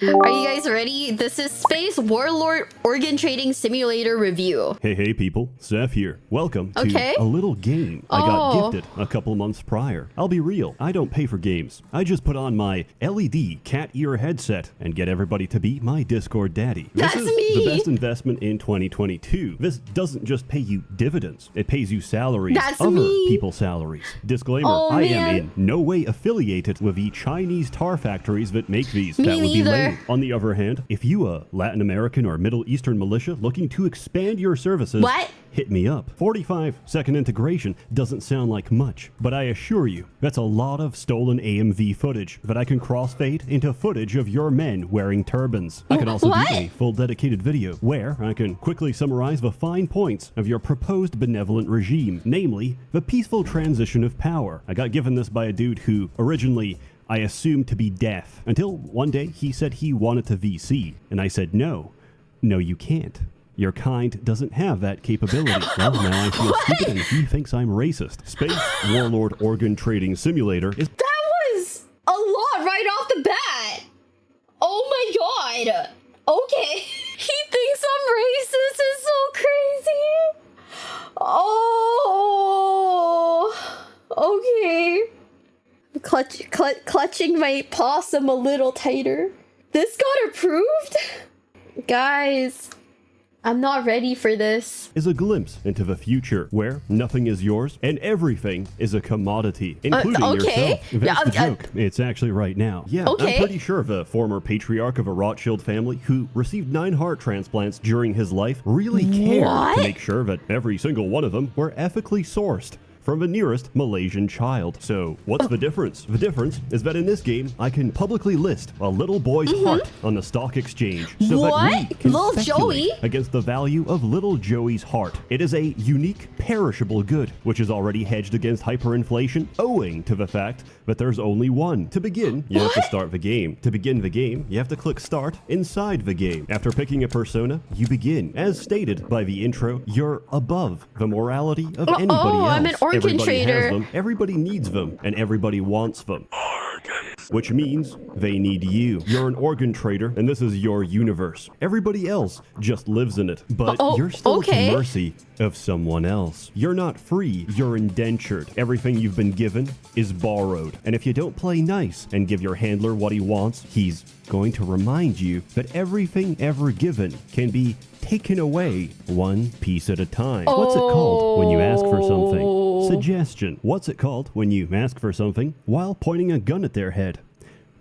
Are you guys ready? This is Space Warlord Organ Trading Simulator Review. Hey people, Seth here. Welcome to a little game I got gifted a couple months prior. I'll be real, I don't pay for games. I just put on my LED cat ear headset and get everybody to be my Discord daddy. This is the best investment in 2022. This doesn't just pay you dividends, it pays you salaries, other people's salaries. Disclaimer, I am in no way affiliated with the Chinese tar factories that make these. That would be lame. On the other hand, if you a Latin American or Middle Eastern militia looking to expand your services, hit me up. 45-second integration doesn't sound like much, but I assure you, that's a lot of stolen AMV footage that I can crossfade into footage of your men wearing turbans. I can also do a full dedicated video where I can quickly summarize the fine points of your proposed benevolent regime, namely the peaceful transition of power. I got given this by a dude who originally I assumed to be deaf, until one day he said he wanted to VC, and I said no, you can't. Your kind doesn't have that capability. Well, now I feel stupid and he thinks I'm racist. Space Warlord Organ Trading Simulator is— That was a lot right off the bat! Oh my god! Okay. He thinks I'm racist, it's so crazy! Oh... Okay. Clutching my possum a little tighter. This got approved? Guys, I'm not ready for this. Is a glimpse into the future where nothing is yours and everything is a commodity, including yourself. That's the joke. It's actually right now. Yeah, I'm pretty sure the former patriarch of a Rothschild family who received 9 heart transplants during his life really cared to make sure that every single one of them were ethically sourced from the nearest Malaysian child. So what's the difference? The difference is that in this game, I can publicly list a little boy's heart on the stock exchange so that we can speculate against the value of little Joey's heart. It is a unique, perishable good, which is already hedged against hyperinflation owing to the fact that there's only one. To begin, you have to start the game. To begin the game, you have to click start inside the game. After picking a persona, you begin. As stated by the intro, you're above the morality of anybody else. I'm an organ trader. Has them, everybody needs them, and everybody wants them. Which means they need you. You're an organ trader, and this is your universe. Everybody else just lives in it, but you're still at the mercy of someone else. You're not free, you're indentured. Everything you've been given is borrowed. And if you don't play nice and give your handler what he wants, he's going to remind you that everything ever given can be taken away one piece at a time. What's it called when you ask for something? Suggestion. What's it called when you ask for something while pointing a gun at their head?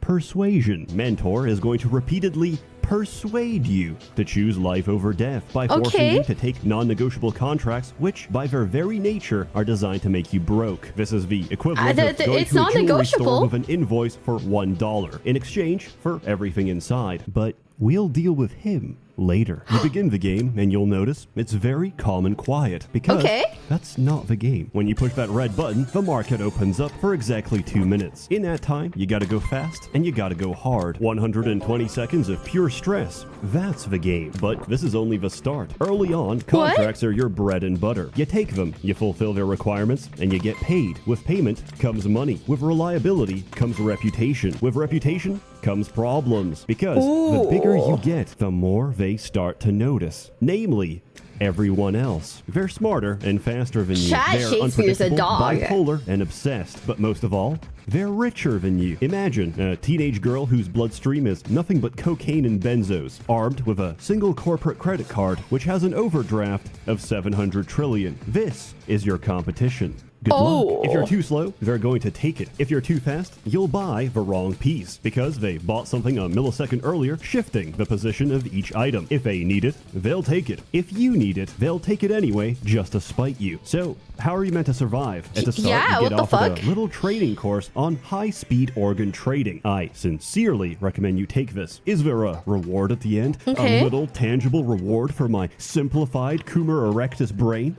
Persuasion. Mentor is going to repeatedly persuade you to choose life over death by forcing you to take non-negotiable contracts which by their very nature are designed to make you broke. This is the equivalent of going to a jewelry store with an invoice for $1 in exchange for everything inside. But we'll deal with him later. You begin the game and you'll notice it's very calm and quiet because that's not the game. When you push that red button, the market opens up for exactly 2 minutes. In that time, you gotta go fast and you gotta go hard. 120 seconds of pure stress. That's the game. But this is only the start. Early on, contracts are your bread and butter. You take them, you fulfill their requirements, and you get paid. With payment comes money. With reliability comes reputation. With reputation comes problems. Because the bigger you get, the more they start to notice. Namely, everyone else. They're smarter and faster than you. They're unpredictable, bipolar, and obsessed. But most of all, they're richer than you. Imagine a teenage girl whose bloodstream is nothing but cocaine and benzos, armed with a single corporate credit card, which has an overdraft of 700 trillion. This is your competition. Good luck. If you're too slow, they're going to take it. If you're too fast, you'll buy the wrong piece because they bought something a millisecond earlier, shifting the position of each item. If they need it, they'll take it. If you need it, they'll take it anyway just to spite you. So, how are you meant to survive? At the start, you get offered a little training course on high-speed organ trading. I sincerely recommend you take this. Is there a reward at the end? A little tangible reward for my simplified Coomer erectus brain?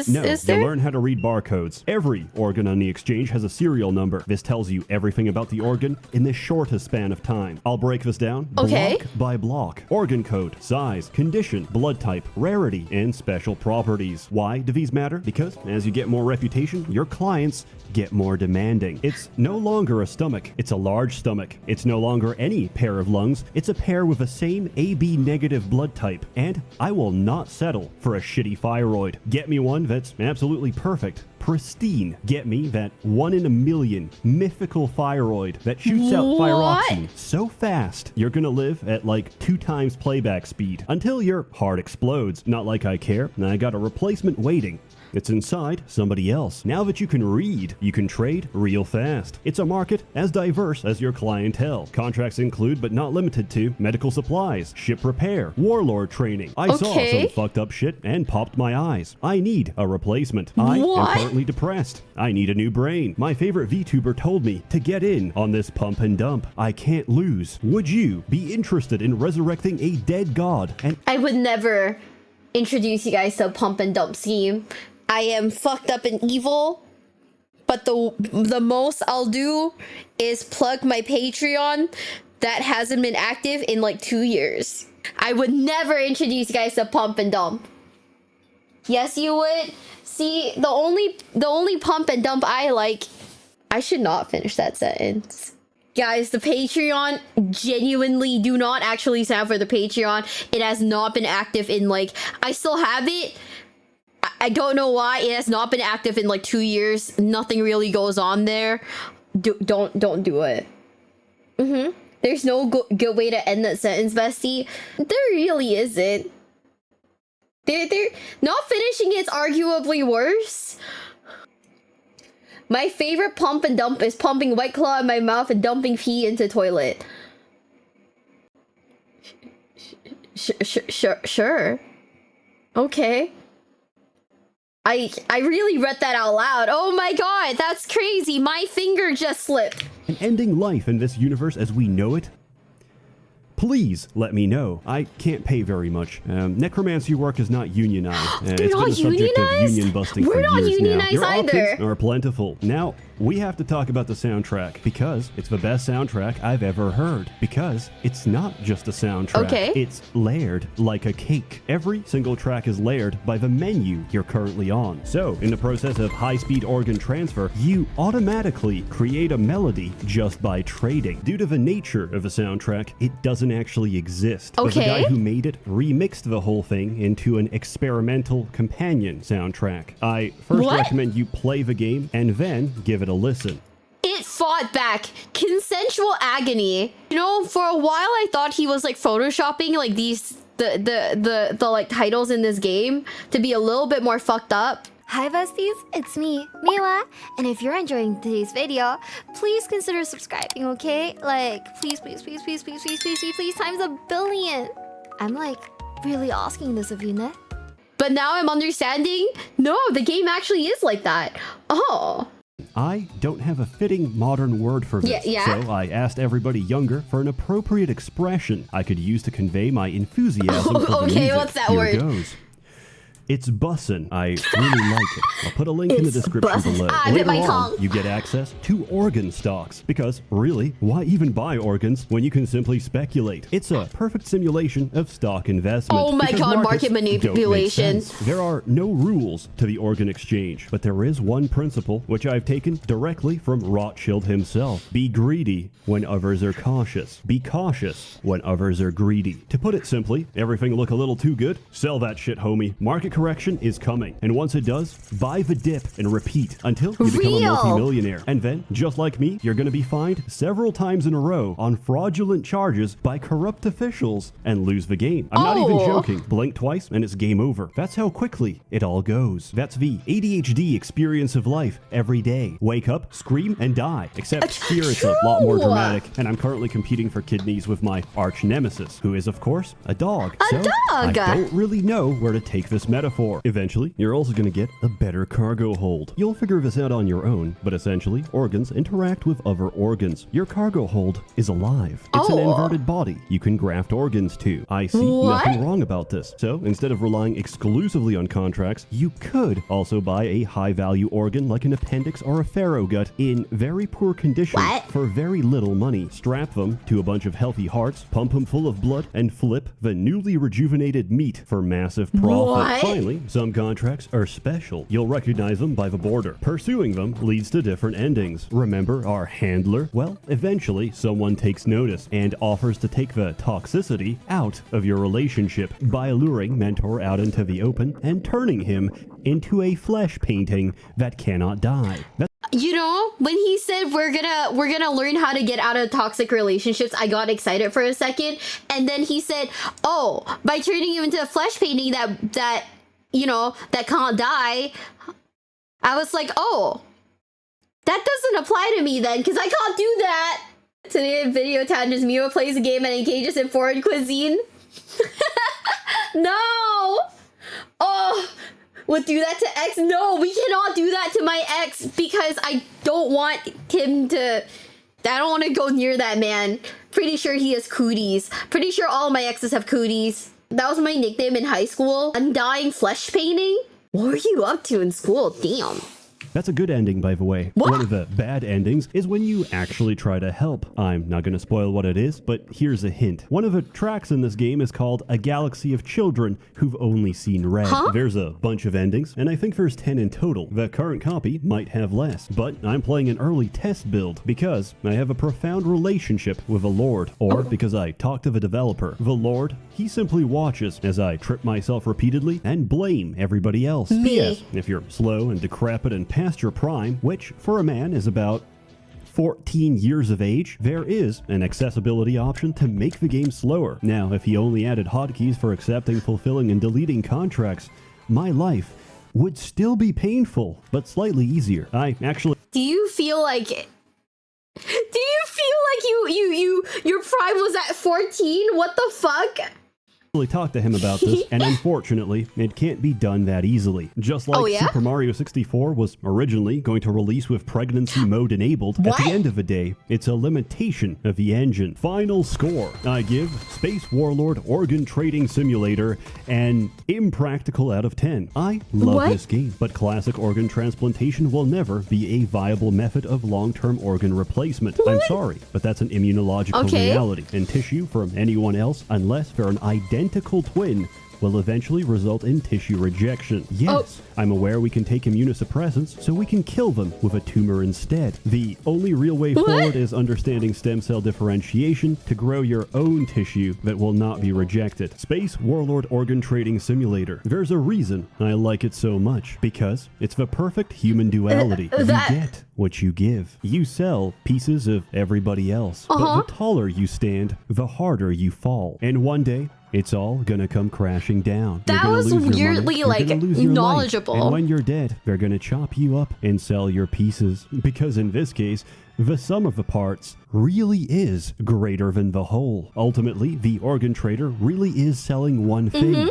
No, you'll learn how to read barcodes. Every organ on the exchange has a serial number. This tells you everything about the organ in the shortest span of time. I'll break this down block by block. Organ code, size, condition, blood type, rarity, and special properties. Why do these matter? Because, as as you get more reputation, your clients get more demanding. It's no longer a stomach, it's a large stomach. It's no longer any pair of lungs, it's a pair with the same AB negative blood type. And I will not settle for a shitty thyroid. Get me one that's absolutely perfect, pristine. Get me that 1 in a million mythical thyroid that shoots out thyroxine so fast you're gonna live at like 2 times playback speed until your heart explodes. Not like I care. I got a replacement waiting. It's inside somebody else. Now that you can read, you can trade real fast. It's a market as diverse as your clientele. Contracts include, but not limited to, medical supplies, ship repair, warlord training. I saw some fucked up shit and popped my eyes. I need a replacement. I am currently depressed. I need a new brain. My favorite VTuber told me to get in on this pump and dump. I can't lose. Would you be interested in resurrecting a dead god? And I would never introduce you guys to a pump and dump scheme. I am fucked up and evil, but the most I'll do is plug my Patreon that hasn't been active in like 2 years. I would never introduce you guys to pump and dump. Yes, you would. See, the only pump and dump I like. I should not finish that sentence. Guys, the Patreon, genuinely do not actually sign up for the Patreon. It has not been active in like, I still have it. I don't know why it has not been active in like 2 years. Nothing really goes on there. Don't do it. There's no good way to end that sentence, bestie. There really isn't. They're not finishing it's arguably worse. My favorite pump and dump is pumping White Claw in my mouth and dumping pee into toilet. Sure. Okay. I really read that out loud. Oh my god, that's crazy. My finger just slipped. And ending life in this universe as we know it? Please let me know. I can't pay very much. Necromancy work is not unionized. It's been a subject of union busting for years now. We're not unionized Your either. options are plentiful. Now, we have to talk about the soundtrack because it's the best soundtrack I've ever heard. Because it's not just a soundtrack. Okay. It's layered like a cake. Every single track is layered by the menu you're currently on. So, in the process of high-speed organ transfer, you automatically create a melody just by trading. Due to the nature of a soundtrack, it doesn't actually exist. But the guy who made it remixed the whole thing into an experimental companion soundtrack. I first recommend you play the game and then give it a listen. It fought back. Consensual agony. You know, for a while I thought he was like photoshopping like these the like titles in this game to be a little bit more fucked up. Hi besties, it's me, Miwa, and if you're enjoying today's video, please consider subscribing, okay? Like, please times 1 billion. I'm like, really asking this of you, ne? But now I'm understanding, no, the game actually is like that. Oh. I don't have a fitting modern word for this, so I asked everybody younger for an appropriate expression I could use to convey my enthusiasm for the music. What's that word? Here goes. It's bussin'. I really like it. I'll put a link in the description below. Later on, you get access to organ stocks. Because, really, why even buy organs when you can simply speculate? It's a perfect simulation of stock investment. Oh my god, market manipulation. There are no rules to the organ exchange, but there is one principle which I've taken directly from Rothschild himself. Be greedy when others are cautious. Be cautious when others are greedy. To put it simply, everything look a little too good? Sell that shit, homie. Market correction is coming, and once it does, buy the dip and repeat until you become a multi-millionaire. And then, just like me, you're gonna be fined several times in a row on fraudulent charges by corrupt officials and lose the game. I'm not even joking. Blink twice and it's game over. That's how quickly it all goes. That's the ADHD experience of life every day. Wake up, scream, and die. Except here it's a lot more dramatic, and I'm currently competing for kidneys with my arch nemesis, who is of course a dog. I don't really know where to take this metaphor. Eventually, you're also going to get a better cargo hold. You'll figure this out on your own, but essentially, organs interact with other organs. Your cargo hold is alive. It's an inverted body you can graft organs to. I see nothing wrong about this. So, instead of relying exclusively on contracts, you could also buy a high-value organ like an appendix or a pharaoh gut in very poor condition for very little money. Strap them to a bunch of healthy hearts, pump them full of blood, and flip the newly rejuvenated meat for massive profit. Finally, some contracts are special. You'll recognize them by the border. Pursuing them leads to different endings. Remember our handler? Well, eventually someone takes notice and offers to take the toxicity out of your relationship by luring Mentor out into the open and turning him into a flesh painting that cannot die. You know, when he said we're gonna learn how to get out of toxic relationships, I got excited for a second, and then he said, "Oh, by turning him into a flesh painting that you know that can't die." I was like, "Oh, that doesn't apply to me then, because I can't do that." Today in Video Tangents, Miwa plays a game and engages in foreign cuisine. No! Oh! Would do that to X? No, we cannot do that to my ex because I don't want him to... I don't want to go near that man. Pretty sure he has cooties. Pretty sure all my exes have cooties. That was my nickname in high school. Undying flesh painting? What were you up to in school? Damn. That's a good ending, by the way. What? One of the bad endings is when you actually try to help. I'm not going to spoil what it is, but here's a hint. One of the tracks in this game is called A Galaxy of Children Who've Only Seen Red. Huh? There's a bunch of endings, and I think there's 10 in total. The current copy might have less, but I'm playing an early test build because I have a profound relationship with the Lord, or because I talked to the developer. The Lord, he simply watches as I trip myself repeatedly and blame everybody else. Me. P.S. If you're slow and decrepit and past your prime, which for a man is about 14 years of age, there is an accessibility option to make the game slower. Now, if he only added hotkeys for accepting, fulfilling, and deleting contracts, my life would still be painful, but slightly easier. I actually... Do you feel like... Do you feel like your prime was at 14? What the fuck? talked to him about this, and unfortunately, it can't be done that easily. Just like Super Mario 64 was originally going to release with pregnancy mode enabled, at the end of the day, it's a limitation of the engine. Final score. I give Space Warlord Organ Trading Simulator an impractical out of 10. I love this game, but classic organ transplantation will never be a viable method of long-term organ replacement. I'm sorry, but that's an immunological reality, and tissue from anyone else, unless they're an identical twin, will eventually result in tissue rejection. Yes, I'm aware we can take immunosuppressants so we can kill them with a tumor instead. The only real way forward is understanding stem cell differentiation to grow your own tissue that will not be rejected. Space Warlord Organ Trading Simulator. There's a reason I like it so much, because it's the perfect human duality. You get what you give. You sell pieces of everybody else, but the taller you stand, the harder you fall. And one day, it's all gonna come crashing down. That was weirdly like knowledgeable. And when you're dead, they're gonna chop you up and sell your pieces. Because in this case, the sum of the parts really is greater than the whole. Ultimately, the organ trader really is selling one thing.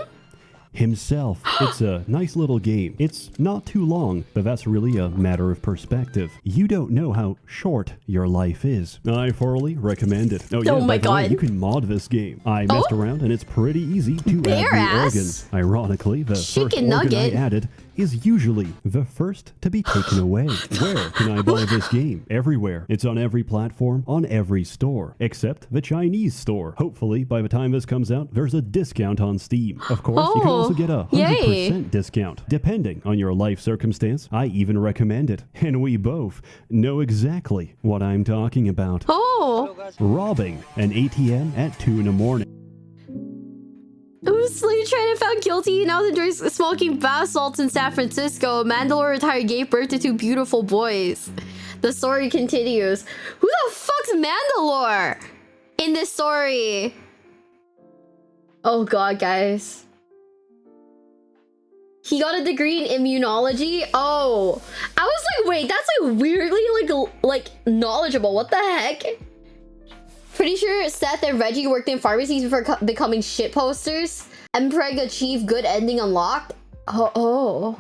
Himself. It's a nice little game. It's not too long, but that's really a matter of perspective. You don't know how short your life is. I thoroughly recommend it. Oh yeah, by the way, you can mod this game. I messed around and it's pretty easy to add the organ. Ironically, the first organ I added is usually the first to be taken away. Where can I buy this game? Everywhere. It's on every platform, on every store, except the Chinese store. Hopefully, by the time this comes out, there's a discount on Steam. Of course, you can also get a 100% discount. Depending on your life circumstance, I even recommend it. And we both know exactly what I'm talking about. Robbing an ATM at 2 in the morning. Who's slave trader found guilty? Now enjoys smoking bath salts in San Francisco. Mandalore retired gave birth to 2 beautiful boys. The story continues. Who the fuck's Mandalore in this story? Oh god, guys. He got a degree in immunology. Oh, I was like, wait, that's like weirdly like knowledgeable. What the heck? Pretty sure Seth and Reggie worked in pharmacies before becoming shit posters. Mpreg achieved good ending unlocked. Oh.